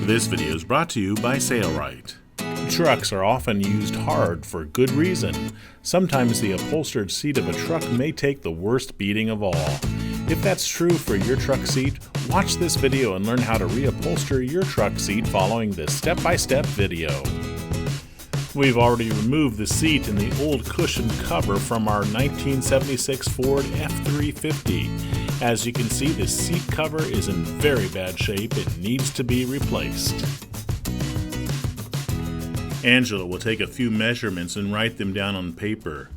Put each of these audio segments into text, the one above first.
This video is brought to you by Sailrite. Trucks are often used hard for good reason. Sometimes the upholstered seat of a truck may take the worst beating of all. If that's true for your truck seat, watch this video and learn how to reupholster your truck seat following this step-by-step video. We've already removed the seat and the old cushion cover from our 1976 Ford F-350. As you can see, the seat cover is in very bad shape. It needs to be replaced. Angela will take a few measurements and write them down on paper.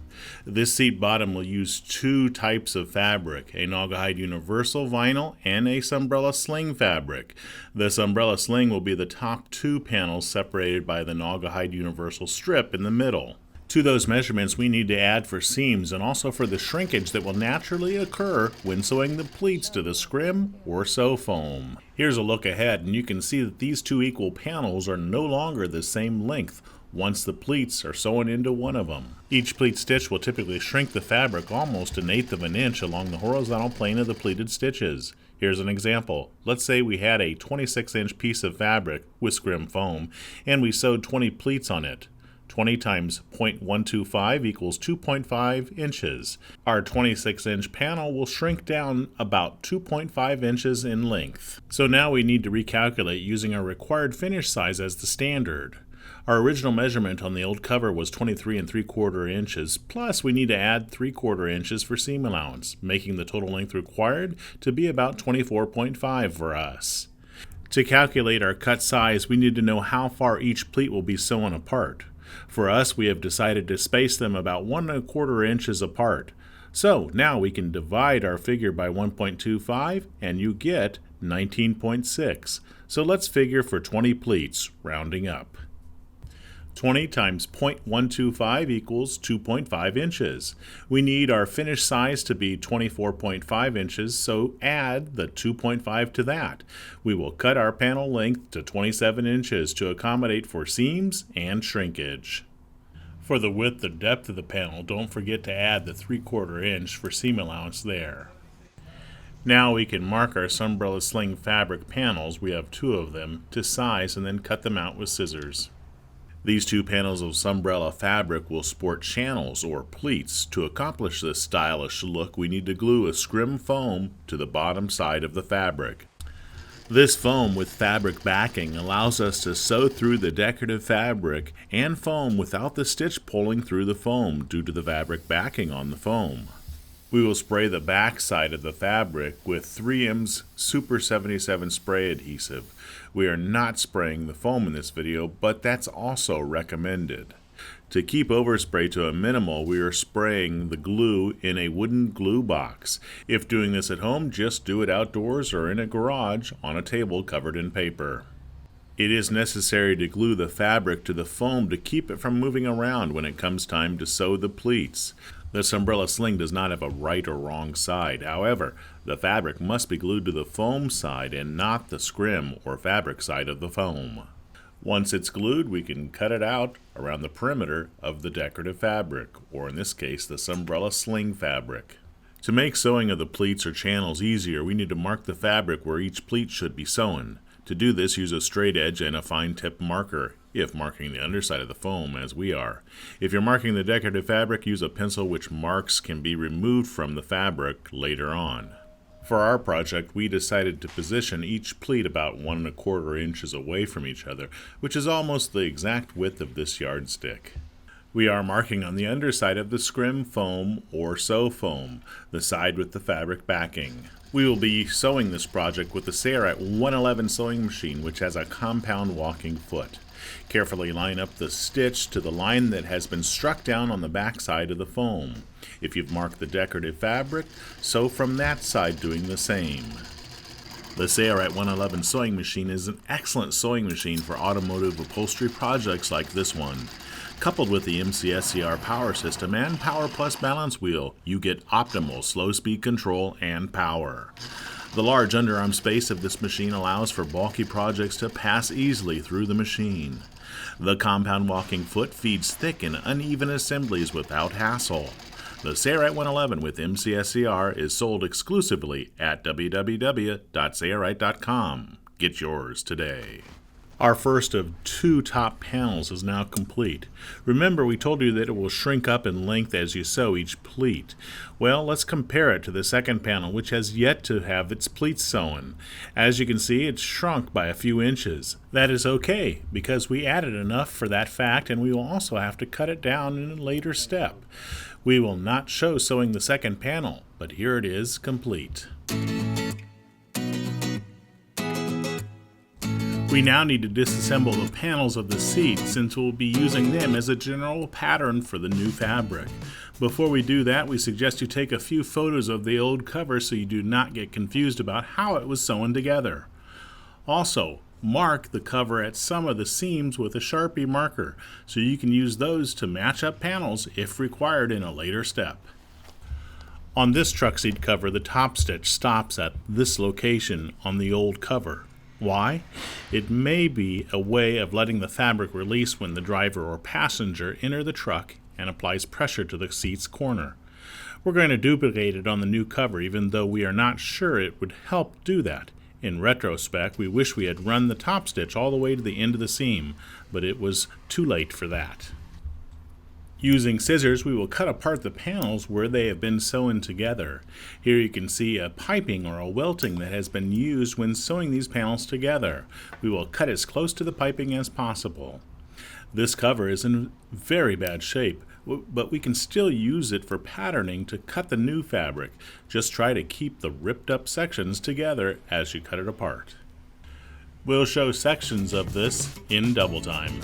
This seat bottom will use two types of fabric, a Naugahyde Universal vinyl and a Sunbrella Sling fabric. The Sunbrella Sling will be the top two panels separated by the Naugahyde Universal strip in the middle. To those measurements we need to add for seams and also for the shrinkage that will naturally occur when sewing the pleats to the scrim or sew foam. Here's a look ahead, and you can see that these two equal panels are no longer the same length once the pleats are sewn into one of them. Each pleat stitch will typically shrink the fabric almost 1/8 of an inch along the horizontal plane of the pleated stitches. Here's an example. Let's say we had a 26-inch piece of fabric with scrim foam and we sewed 20 pleats on it. 20 times 0.125 equals 2.5 inches. Our 26-inch panel will shrink down about 2.5 inches in length. So now we need to recalculate using our required finish size as the standard. Our original measurement on the old cover was 23 3/4 inches, plus we need to add 3/4 inches for seam allowance, making the total length required to be about 24.5 for us. To calculate our cut size, we need to know how far each pleat will be sewn apart. For us, we have decided to space them about 1 1/4 inches apart. So now we can divide our figure by 1.25 and you get 19.6. So let's figure for 20 pleats, rounding up. 20 times 0.125 equals 2.5 inches. We need our finish size to be 24.5 inches, so add the 2.5 to that. We will cut our panel length to 27 inches to accommodate for seams and shrinkage. For the width or depth of the panel, don't forget to add the 3/4 inch for seam allowance there. Now we can mark our Sunbrella Sling fabric panels, we have 2 of them, to size and then cut them out with scissors. These 2 panels of Sunbrella fabric will sport channels or pleats. To accomplish this stylish look, we need to glue a scrim foam to the bottom side of the fabric. This foam with fabric backing allows us to sew through the decorative fabric and foam without the stitch pulling through the foam due to the fabric backing on the foam. We will spray the back side of the fabric with 3M's Super 77 spray adhesive. We are not spraying the foam in this video, but that's also recommended. To keep overspray to a minimal, we are spraying the glue in a wooden glue box. If doing this at home, just do it outdoors or in a garage on a table covered in paper. It is necessary to glue the fabric to the foam to keep it from moving around when it comes time to sew the pleats. The Sunbrella Sling does not have a right or wrong side. However, the fabric must be glued to the foam side and not the scrim or fabric side of the foam. Once it's glued, we can cut it out around the perimeter of the decorative fabric, or in this case, the Sunbrella Sling fabric. To make sewing of the pleats or channels easier, we need to mark the fabric where each pleat should be sewn. To do this, use a straight edge and a fine tip marker, if marking the underside of the foam, as we are. If you're marking the decorative fabric, use a pencil which marks can be removed from the fabric later on. For our project, we decided to position each pleat about 1 1/4 inches away from each other, which is almost the exact width of this yardstick. We are marking on the underside of the scrim foam or sew foam, the side with the fabric backing. We will be sewing this project with the Sailrite 111 sewing machine, which has a compound walking foot. Carefully line up the stitch to the line that has been struck down on the back side of the foam. If you've marked the decorative fabric, sew from that side doing the same. The Sailrite 111 sewing machine is an excellent sewing machine for automotive upholstery projects like this one. Coupled with the MCSCR power system and Power Plus balance wheel, you get optimal slow speed control and power. The large underarm space of this machine allows for bulky projects to pass easily through the machine. The compound walking foot feeds thick and uneven assemblies without hassle. The Sailrite 111 with MCSCR is sold exclusively at www.sailrite.com. Get yours today. Our first of two top panels is now complete. Remember, we told you that it will shrink up in length as you sew each pleat. Well, let's compare it to the second panel, which has yet to have its pleats sewn. As you can see, it's shrunk by a few inches. That is okay, because we added enough for that fact, and we will also have to cut it down in a later step. We will not show sewing the second panel, but here it is, complete. We now need to disassemble the panels of the seat, since we'll be using them as a general pattern for the new fabric. Before we do that, we suggest you take a few photos of the old cover so you do not get confused about how it was sewn together. Also, mark the cover at some of the seams with a Sharpie marker so you can use those to match up panels if required in a later step. On this truck seat cover, the top stitch stops at this location on the old cover. Why? It may be a way of letting the fabric release when the driver or passenger enter the truck and applies pressure to the seat's corner. We're going to duplicate it on the new cover, even though we are not sure it would help do that. In retrospect, we wish we had run the top stitch all the way to the end of the seam, but it was too late for that. Using scissors, we will cut apart the panels where they have been sewn together. Here you can see a piping or a welting that has been used when sewing these panels together. We will cut as close to the piping as possible. This cover is in very bad shape, but we can still use it for patterning to cut the new fabric. Just try to keep the ripped up sections together as you cut it apart. We'll show sections of this in double time.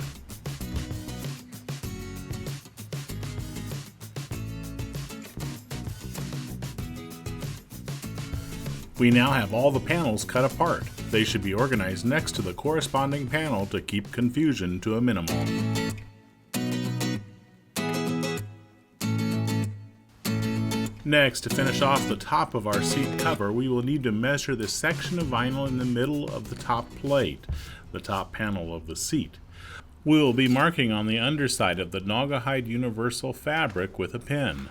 We now have all the panels cut apart. They should be organized next to the corresponding panel to keep confusion to a minimum. Next, to finish off the top of our seat cover, we will need to measure the section of vinyl in the middle of the top plate, the top panel of the seat. We will be marking on the underside of the Naugahyde Universal fabric with a pen.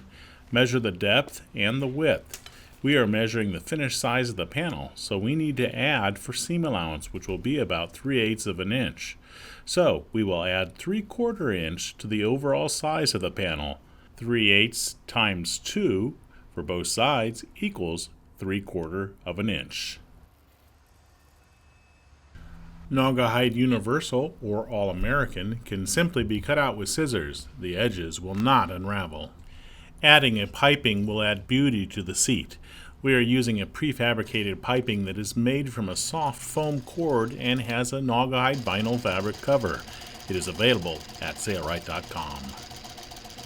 Measure the depth and the width. We are measuring the finished size of the panel, so we need to add for seam allowance, which will be about 3/8 of an inch. So we will add 3/4 inch to the overall size of the panel. 3/8 times 2 for both sides equals 3/4 of an inch. Naugahyde Universal, or All-American, can simply be cut out with scissors. The edges will not unravel. Adding a piping will add beauty to the seat. We are using a prefabricated piping that is made from a soft foam cord and has a Naugahyde vinyl fabric cover. It is available at Sailrite.com.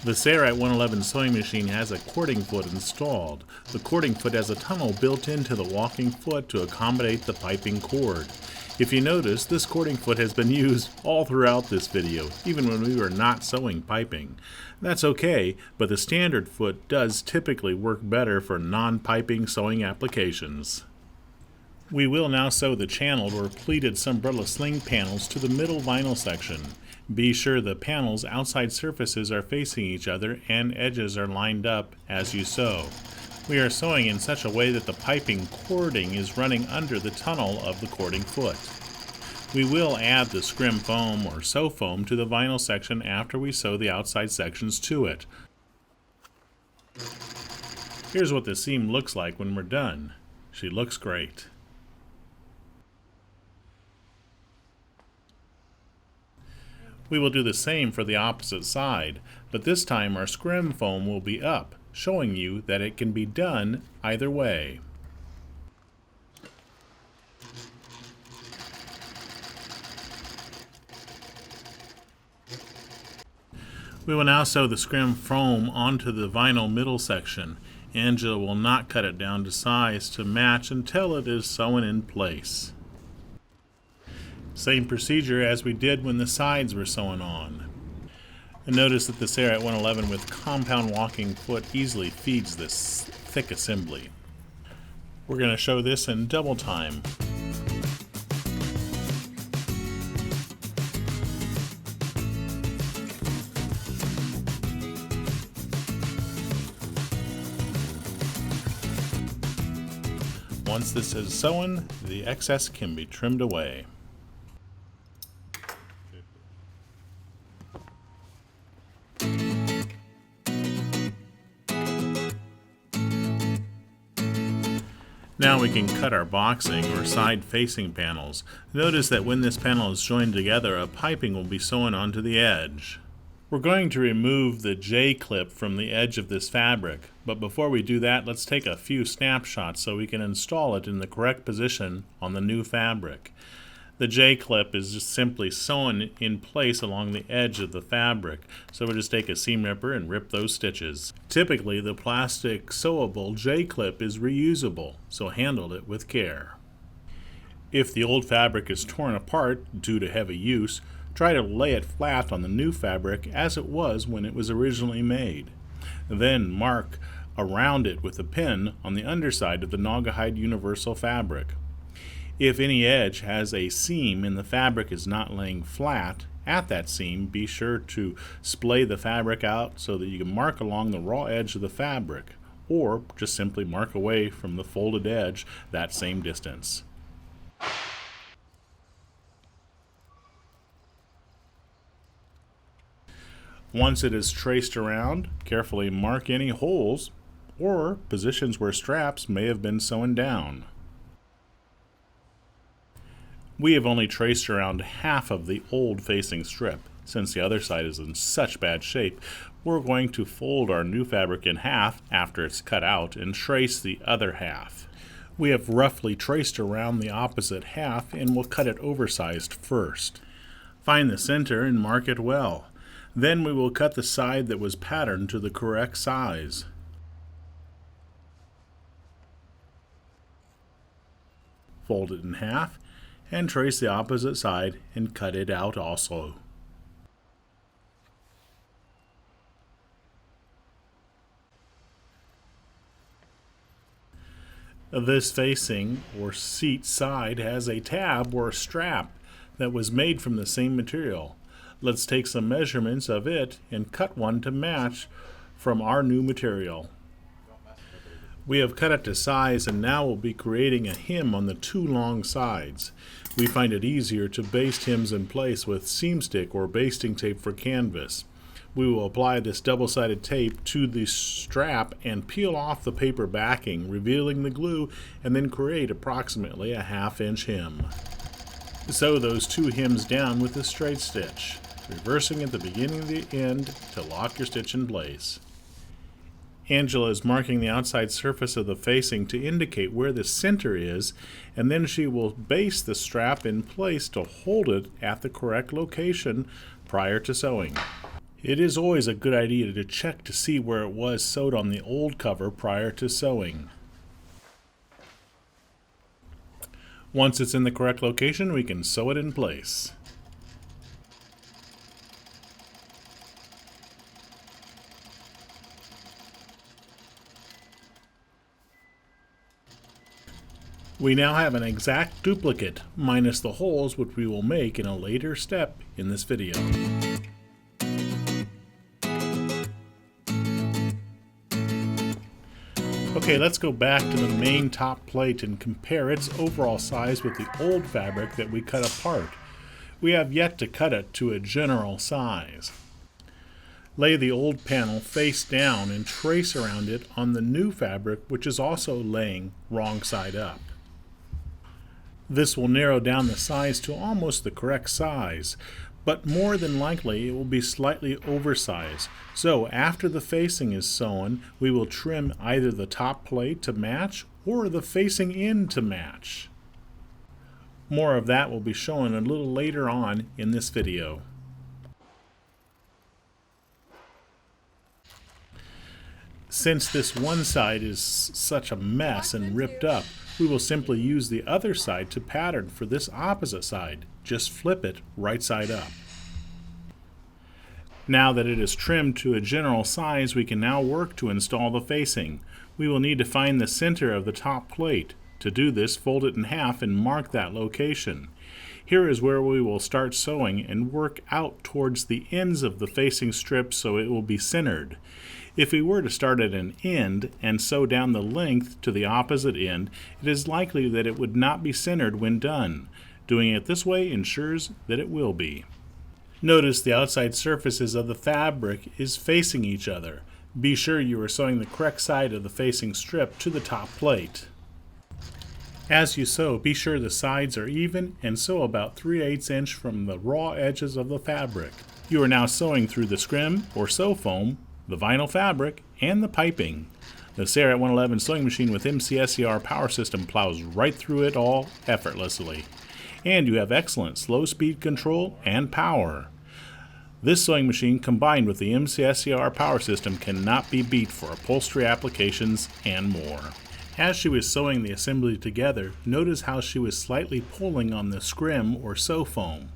The Sailrite 111 sewing machine has a cording foot installed. The cording foot has a tunnel built into the walking foot to accommodate the piping cord. If you notice, this cording foot has been used all throughout this video, even when we were not sewing piping. That's okay, but the standard foot does typically work better for non-piping sewing applications. We will now sew the channeled or pleated Sunbrella sling panels to the middle vinyl section. Be sure the panels' outside surfaces are facing each other and edges are lined up as you sew. We are sewing in such a way that the piping cording is running under the tunnel of the cording foot. We will add the scrim foam or sew foam to the vinyl section after we sew the outside sections to it. Here's what the seam looks like when we're done. She looks great. We will do the same for the opposite side, but this time our scrim foam will be up, showing you that it can be done either way. We will now sew the scrim foam onto the vinyl middle section. Angela will not cut it down to size to match until it is sewn in place. Same procedure as we did when the sides were sewn on. And notice that the Sailrite 111 with compound walking foot easily feeds this thick assembly. We're going to show this in double time. Once this is sewn, the excess can be trimmed away. Now we can cut our boxing or side facing panels. Notice that when this panel is joined together, a piping will be sewn onto the edge. We're going to remove the J-clip from the edge of this fabric, but before we do that, let's take a few snapshots so we can install it in the correct position on the new fabric. The J-clip is just simply sewn in place along the edge of the fabric, so we'll just take a seam ripper and rip those stitches. Typically, the plastic sewable J-clip is reusable, so handle it with care. If the old fabric is torn apart due to heavy use, try to lay it flat on the new fabric as it was when it was originally made. Then mark around it with a pin on the underside of the Naugahyde Universal fabric. If any edge has a seam and the fabric is not laying flat at that seam, be sure to splay the fabric out so that you can mark along the raw edge of the fabric, or just simply mark away from the folded edge that same distance. Once it is traced around, carefully mark any holes or positions where straps may have been sewn down. We have only traced around half of the old facing strip. Since the other side is in such bad shape, we're going to fold our new fabric in half after it's cut out and trace the other half. We have roughly traced around the opposite half and we'll cut it oversized first. Find the center and mark it well. Then we will cut the side that was patterned to the correct size. Fold it in half and trace the opposite side and cut it out also. This facing or seat side has a tab or strap that was made from the same material. Let's take some measurements of it and cut one to match from our new material. We have cut it to size and now we'll be creating a hem on the two long sides. We find it easier to baste hems in place with seam stick or basting tape for canvas. We will apply this double-sided tape to the strap and peel off the paper backing, revealing the glue, and then create approximately a 1/2 inch hem. Sew those two hems down with a straight stitch, reversing at the beginning of the end to lock your stitch in place. Angela is marking the outside surface of the facing to indicate where the center is, and then she will baste the strap in place to hold it at the correct location prior to sewing. It is always a good idea to check to see where it was sewed on the old cover prior to sewing. Once it's in the correct location, we can sew it in place. We now have an exact duplicate, minus the holes which we will make in a later step in this video. Okay, let's go back to the main top plate and compare its overall size with the old fabric that we cut apart. We have yet to cut it to a general size. Lay the old panel face down and trace around it on the new fabric, which is also laying wrong side up. This will narrow down the size to almost the correct size, but more than likely it will be slightly oversized. So after the facing is sewn, we will trim either the top plate to match or the facing end to match. More of that will be shown a little later on in this video. Since this one side is such a mess and ripped up, we will simply use the other side to pattern for this opposite side. Just flip it right side up. Now that it is trimmed to a general size, we can now work to install the facing. We will need to find the center of the top plate. To do this, fold it in half and mark that location. Here is where we will start sewing and work out towards the ends of the facing strip so it will be centered. If we were to start at an end and sew down the length to the opposite end, it is likely that it would not be centered when done. Doing it this way ensures that it will be. Notice the outside surfaces of the fabric is facing each other. Be sure you are sewing the correct side of the facing strip to the top plate. As you sew, be sure the sides are even and sew about 3/8 inch from the raw edges of the fabric. You are now sewing through the scrim or sew foam, the vinyl fabric, and the piping. The Sarat 111 sewing machine with MCSER power system plows right through it all effortlessly. And you have excellent slow speed control and power. This sewing machine combined with the MCSER power system cannot be beat for upholstery applications and more. As she was sewing the assembly together, notice how she was slightly pulling on the scrim or sew foam.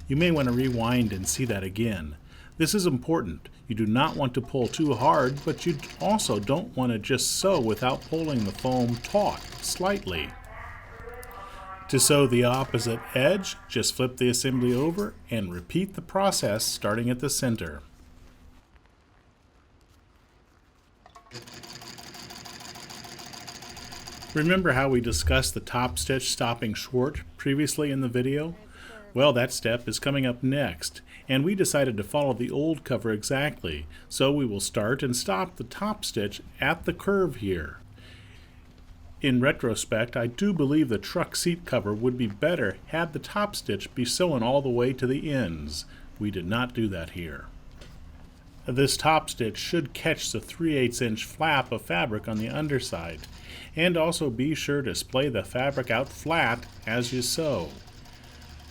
You may want to rewind and see that again. This is important. You do not want to pull too hard, but you also don't want to just sew without pulling the foam taut slightly. To sew the opposite edge, just flip the assembly over and repeat the process starting at the center. Remember how we discussed the top stitch stopping short previously in the video? Well, that step is coming up next, and we decided to follow the old cover exactly, so we will start and stop the top stitch at the curve here. In retrospect, I do believe the truck seat cover would be better had the top stitch be sewn all the way to the ends. We did not do that here. This top stitch should catch the 3/8 inch flap of fabric on the underside, and also be sure to splay the fabric out flat as you sew.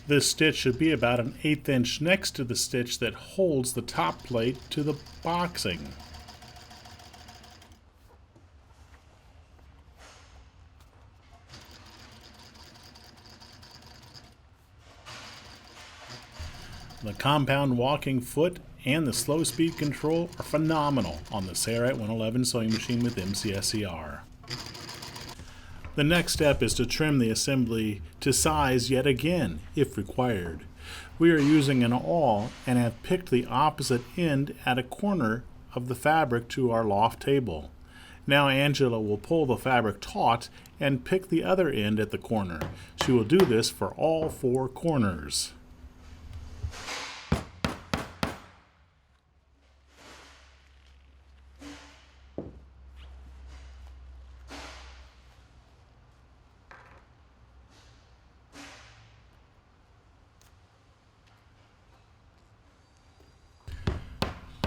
This stitch should be about 1/8 inch next to the stitch that holds the top plate to the boxing. The compound walking foot and the slow speed control are phenomenal on the Sarat 111 sewing machine with MCSER. The next step is to trim the assembly to size yet again, if required. We are using an awl and have picked the opposite end at a corner of the fabric to our loft table. Now Angela will pull the fabric taut and pick the other end at the corner. She will do this for all 4 corners.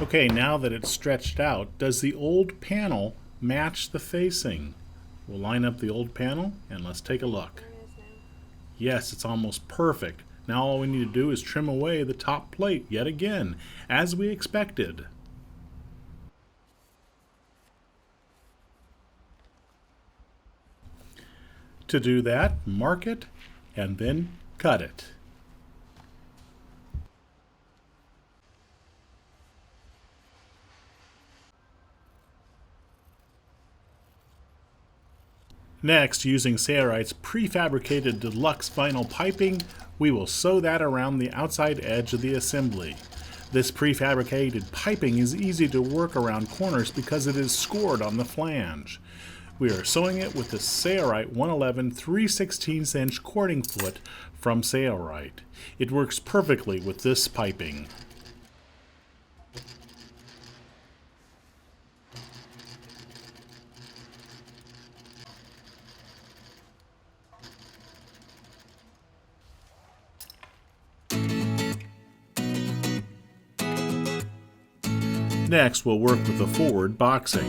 Okay, now that it's stretched out, does the old panel match the facing? We'll line up the old panel and let's take a look. Yes, it's almost perfect. Now all we need to do is trim away the top plate yet again, as we expected. To do that, mark it and then cut it. Next, using Sarat's prefabricated deluxe vinyl piping, we will sew that around the outside edge of the assembly. This prefabricated piping is easy to work around corners because it is scored on the flange. We are sewing it with the Sarat 111 3/16 inch cording foot from Sarat. It works perfectly with this piping. Next, we'll work with the forward boxing.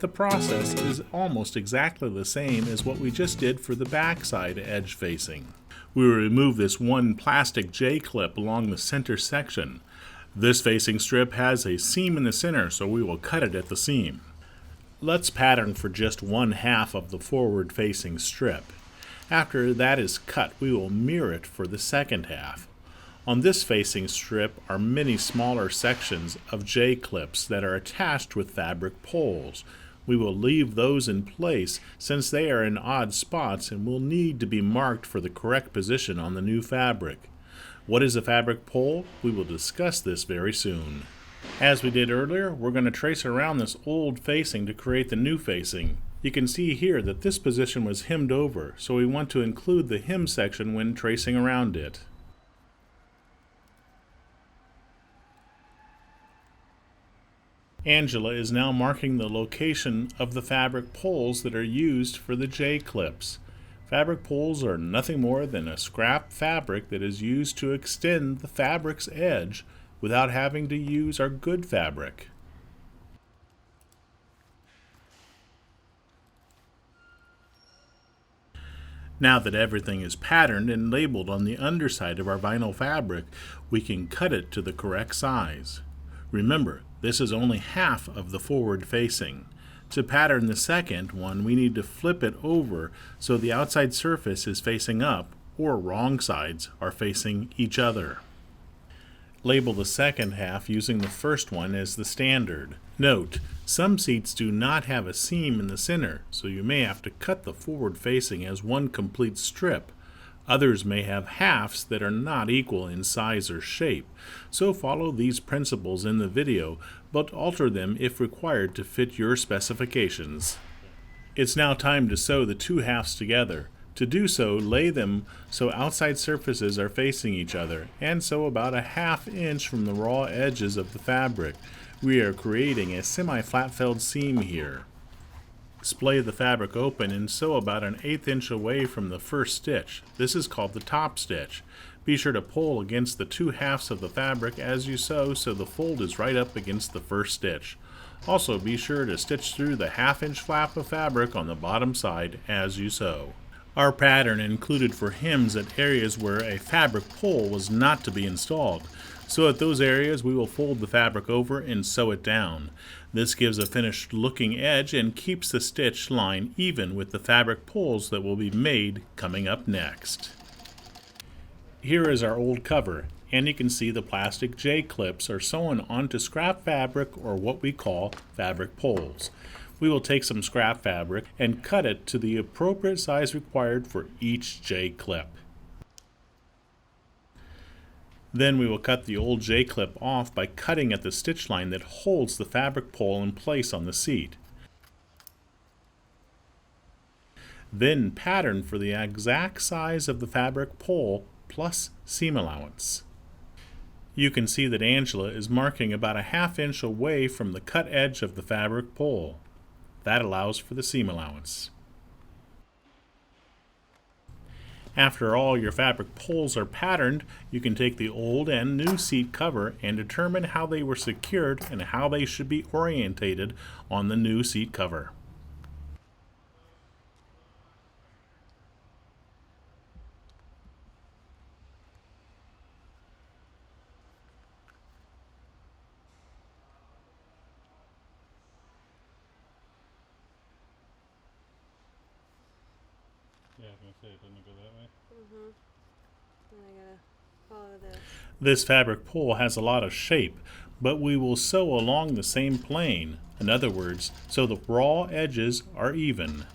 The process is almost exactly the same as what we just did for the backside edge facing. We will remove this one plastic J-clip along the center section. This facing strip has a seam in the center, so we will cut it at the seam. Let's pattern for just 1/2 of the forward facing strip. After that is cut, we will mirror it for the second half. On this facing strip are many smaller sections of J-clips that are attached with fabric poles. We will leave those in place since they are in odd spots and will need to be marked for the correct position on the new fabric. What is a fabric pole? We will discuss this very soon. As we did earlier, we're going to trace around this old facing to create the new facing. You can see here that this position was hemmed over, so we want to include the hem section when tracing around it. Angela is now marking the location of the fabric poles that are used for the J-clips. Fabric pulls are nothing more than a scrap fabric that is used to extend the fabric's edge without having to use our good fabric. Now that everything is patterned and labeled on the underside of our vinyl fabric, we can cut it to the correct size. Remember, this is only half of the forward facing. To pattern the second one, we need to flip it over so the outside surface is facing up, or wrong sides are facing each other. Label the second half using the first one as the standard. Note, some seats do not have a seam in the center, so you may have to cut the forward facing as one complete strip. Others may have halves that are not equal in size or shape, so follow these principles in the video, but alter them if required to fit your specifications. It's now time to sew the two halves together. To do so, lay them so outside surfaces are facing each other, and sew about a ½ inch from the raw edges of the fabric. We are creating a semi-flat felled seam here. Splay the fabric open and sew about an 1/8 inch away from the first stitch. This is called the top stitch. Be sure to pull against the two halves of the fabric as you sew so the fold is right up against the first stitch. Also be sure to stitch through the ½ inch flap of fabric on the bottom side as you sew. Our pattern included for hems at areas where a fabric pole was not to be installed. So at those areas we will fold the fabric over and sew it down. This gives a finished looking edge and keeps the stitch line even with the fabric poles that will be made coming up next. Here is our old cover, and you can see the plastic J-clips are sewn onto scrap fabric, or what we call fabric poles. We will take some scrap fabric and cut it to the appropriate size required for each J-clip. Then we will cut the old J-clip off by cutting at the stitch line that holds the fabric pole in place on the seat. Then pattern for the exact size of the fabric pole plus seam allowance. You can see that Angela is marking about a ½ inch away from the cut edge of the fabric pole. That allows for the seam allowance. After all your fabric poles are patterned, you can take the old and new seat cover and determine how they were secured and how they should be orientated on the new seat cover. Yeah, I was going to say, it doesn't go that way. And I gotta follow this. This fabric pole has a lot of shape, but we will sew along the same plane. In other words, so the raw edges are even.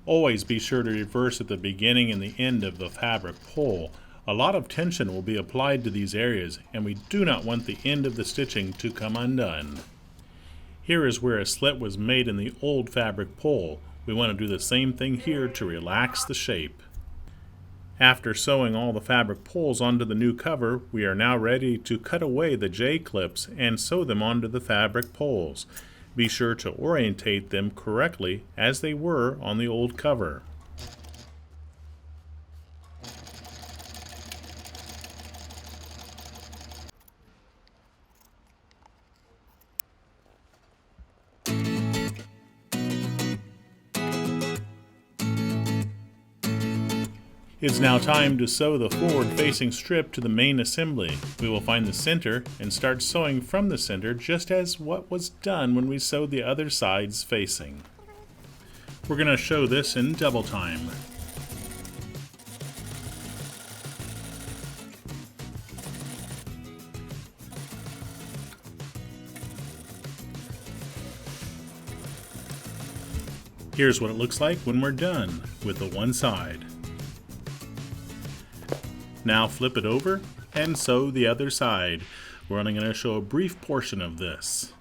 Always be sure to reverse at the beginning and the end of the fabric pole. A lot of tension will be applied to these areas, and we do not want the end of the stitching to come undone. Here is where a slit was made in the old fabric pole. We want to do the same thing here to relax the shape. After sewing all the fabric poles onto the new cover, we are now ready to cut away the J-clips and sew them onto the fabric poles. Be sure to orientate them correctly as they were on the old cover. It's now time to sew the forward-facing strip to the main assembly. We will find the center and start sewing from the center, just as what was done when we sewed the other sides facing. We're going to show this in double time. Here's what it looks like when we're done with the one side. Now flip it over and sew the other side. We're only going to show a brief portion of this.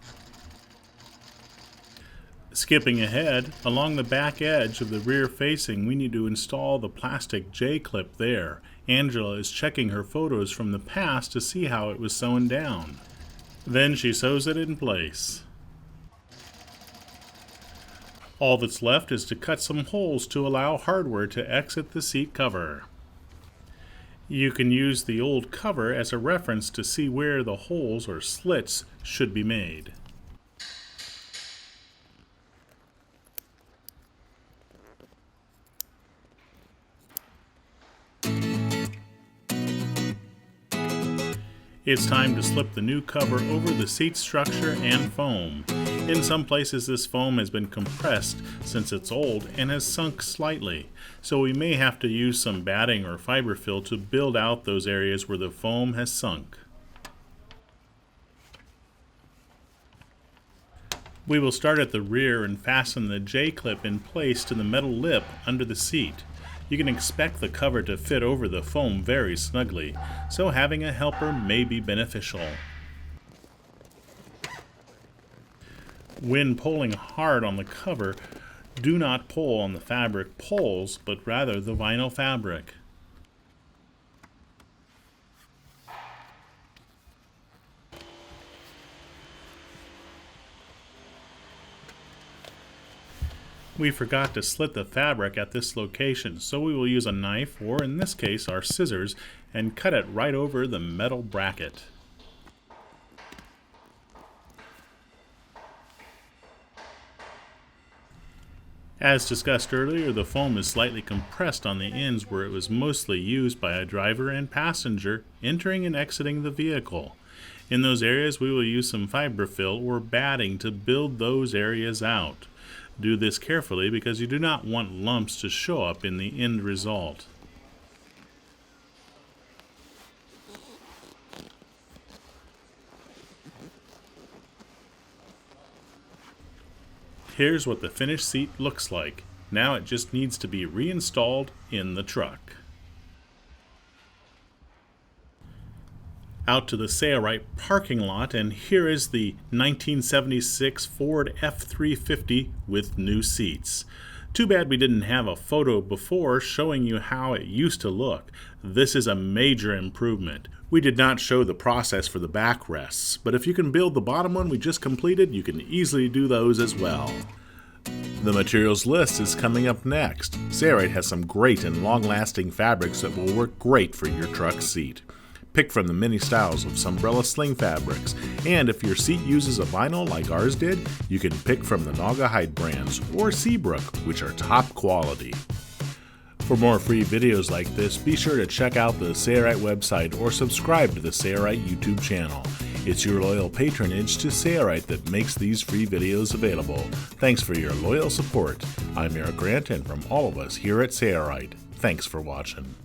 Skipping ahead, along the back edge of the rear facing, we need to install the plastic J-clip there. Angela is checking her photos from the past to see how it was sewn down. Then she sews it in place. All that's left is to cut some holes to allow hardware to exit the seat cover. You can use the old cover as a reference to see where the holes or slits should be made. It's time to slip the new cover over the seat structure and foam. In some places this foam has been compressed since it's old and has sunk slightly, so we may have to use some batting or fiberfill to build out those areas where the foam has sunk. We will start at the rear and fasten the J-clip in place to the metal lip under the seat. You can expect the cover to fit over the foam very snugly, so having a helper may be beneficial. When pulling hard on the cover, do not pull on the fabric poles, but rather the vinyl fabric. We forgot to slit the fabric at this location, so we will use a knife, or in this case our scissors, and cut it right over the metal bracket. As discussed earlier, the foam is slightly compressed on the ends where it was mostly used by a driver and passenger entering and exiting the vehicle. In those areas we will use some fiberfill or batting to build those areas out. Do this carefully because you do not want lumps to show up in the end result. Here's what the finished seat looks like. Now it just needs to be reinstalled in the truck. Out to the Sailrite parking lot, and here is the 1976 Ford F-350 with new seats. Too bad we didn't have a photo before showing you how it used to look. This is a major improvement. We did not show the process for the backrests, but if you can build the bottom one we just completed, you can easily do those as well. The materials list is coming up next. Sailrite has some great and long-lasting fabrics that will work great for your truck seat. Pick from the many styles of Sunbrella sling fabrics, and if your seat uses a vinyl like ours did, you can pick from the Naugahyde brands or Seabrook, which are top quality. For more free videos like this, be sure to check out the Sailrite website or subscribe to the Sailrite YouTube channel. It's your loyal patronage to Sailrite that makes these free videos available. Thanks for your loyal support. I'm Eric Grant, and from all of us here at Sailrite, thanks for watching.